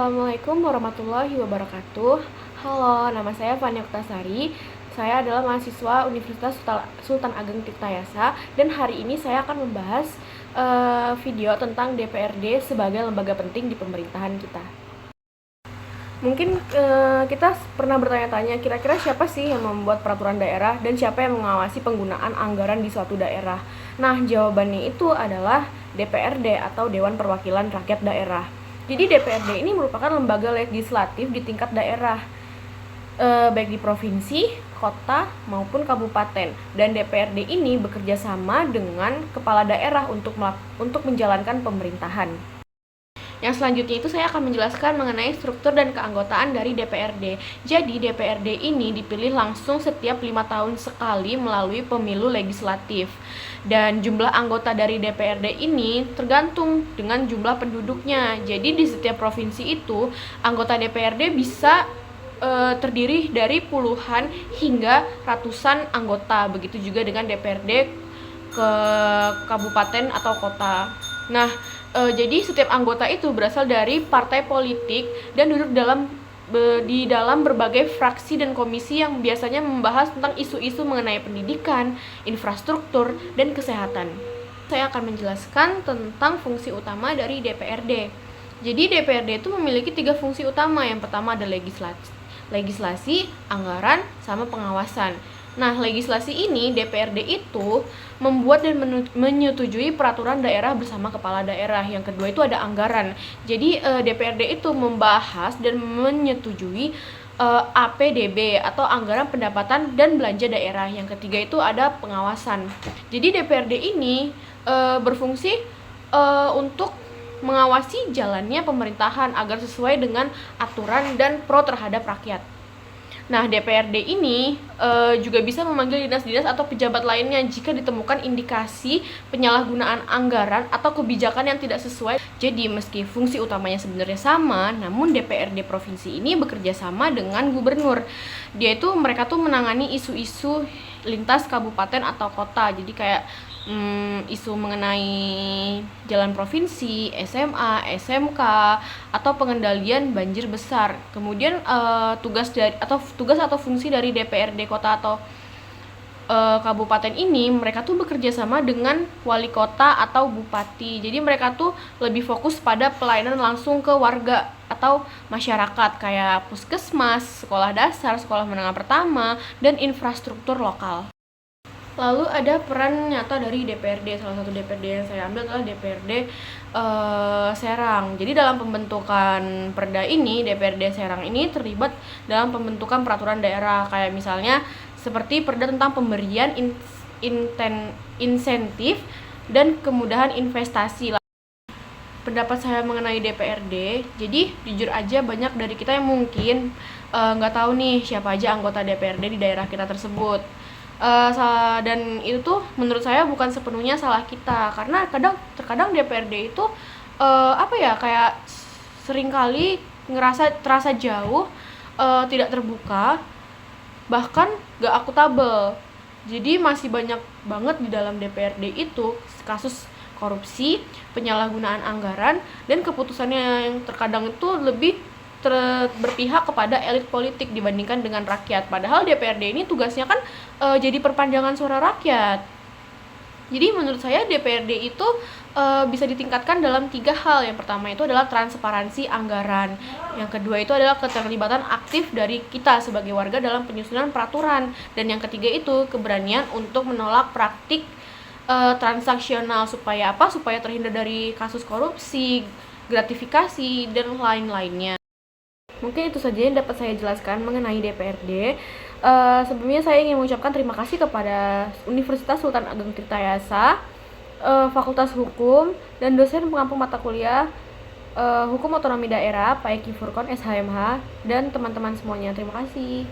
Assalamualaikum warahmatullahi wabarakatuh. Halo, nama saya Fania Oktasari. Saya adalah mahasiswa Universitas Sultan Ageng Tirtayasa dan hari ini saya akan membahas video tentang DPRD sebagai lembaga penting di pemerintahan kita. Mungkin kita pernah bertanya-tanya kira-kira siapa sih yang membuat peraturan daerah dan siapa yang mengawasi penggunaan anggaran di suatu daerah. Nah, jawabannya itu adalah DPRD atau Dewan Perwakilan Rakyat Daerah. Jadi DPRD ini merupakan lembaga legislatif di tingkat daerah, baik di provinsi, kota, maupun kabupaten. Dan DPRD ini bekerja sama dengan kepala daerah untuk menjalankan pemerintahan. Yang selanjutnya itu saya akan menjelaskan mengenai struktur dan keanggotaan dari DPRD. Jadi DPRD ini dipilih langsung setiap 5 tahun sekali melalui pemilu legislatif. Dan jumlah anggota dari DPRD ini tergantung dengan jumlah penduduknya. Jadi di setiap provinsi itu anggota DPRD bisa terdiri dari puluhan hingga ratusan anggota. Begitu juga dengan DPRD ke kabupaten atau kota. Nah, jadi setiap anggota itu berasal dari partai politik dan duduk di dalam berbagai fraksi dan komisi yang biasanya membahas tentang isu-isu mengenai pendidikan, infrastruktur, dan kesehatan. Saya akan menjelaskan tentang fungsi utama dari DPRD. Jadi DPRD itu memiliki 3 fungsi utama. Yang pertama ada legislasi, anggaran, sama pengawasan. Nah, legislasi ini DPRD itu membuat dan menyetujui peraturan daerah bersama kepala daerah. Yang kedua itu ada anggaran. Jadi DPRD itu membahas dan menyetujui APDB atau anggaran pendapatan dan belanja daerah. Yang ketiga itu ada pengawasan. Jadi DPRD ini berfungsi untuk mengawasi jalannya pemerintahan agar sesuai dengan aturan dan pro terhadap rakyat. Nah, DPRD ini juga bisa memanggil dinas-dinas atau pejabat lainnya jika ditemukan indikasi penyalahgunaan anggaran atau kebijakan yang tidak sesuai. Jadi, meski fungsi utamanya sebenarnya sama, namun DPRD provinsi ini bekerja sama dengan gubernur. Mereka tuh menangani isu-isu lintas kabupaten atau kota. Jadi kayak isu mengenai jalan provinsi, SMA, SMK, atau pengendalian banjir besar. Kemudian tugas atau fungsi dari DPRD kota atau kabupaten ini, mereka tuh bekerja sama dengan wali kota atau bupati. Jadi mereka tuh lebih fokus pada pelayanan langsung ke warga atau masyarakat kayak puskesmas, sekolah dasar, sekolah menengah pertama, dan infrastruktur lokal. Lalu ada peran nyata dari DPRD. Salah satu DPRD yang saya ambil adalah DPRD Serang. Jadi dalam pembentukan perda ini, DPRD Serang ini terlibat dalam pembentukan peraturan daerah. Kayak misalnya seperti perda tentang pemberian insentif dan kemudahan investasi. Pendapat saya mengenai DPRD, jadi jujur aja banyak dari kita yang mungkin nggak tahu nih siapa aja anggota DPRD di daerah kita tersebut. Dan itu tuh menurut saya bukan sepenuhnya salah kita, karena terkadang DPRD itu kayak seringkali terasa jauh, tidak terbuka, bahkan gak akuntabel. Jadi masih banyak banget di dalam DPRD itu kasus korupsi, penyalahgunaan anggaran, dan keputusannya yang terkadang itu lebih berpihak kepada elit politik dibandingkan dengan rakyat. Padahal DPRD ini tugasnya kan jadi perpanjangan suara rakyat. Jadi menurut saya DPRD itu bisa ditingkatkan dalam 3 hal. Yang pertama itu adalah transparansi anggaran. Yang kedua itu adalah keterlibatan aktif dari kita sebagai warga dalam penyusunan peraturan. Dan yang ketiga itu keberanian untuk menolak praktik transaksional supaya terhindar dari kasus korupsi, gratifikasi, dan lain-lainnya. Mungkin itu saja yang dapat saya jelaskan mengenai DPRD. Sebelumnya saya ingin mengucapkan terima kasih kepada Universitas Sultan Ageng Tirtayasa, Fakultas Hukum, dan dosen pengampu mata kuliah Hukum Otonomi Daerah, Pak Eki Furkon, SHMH, dan teman-teman semuanya. Terima kasih.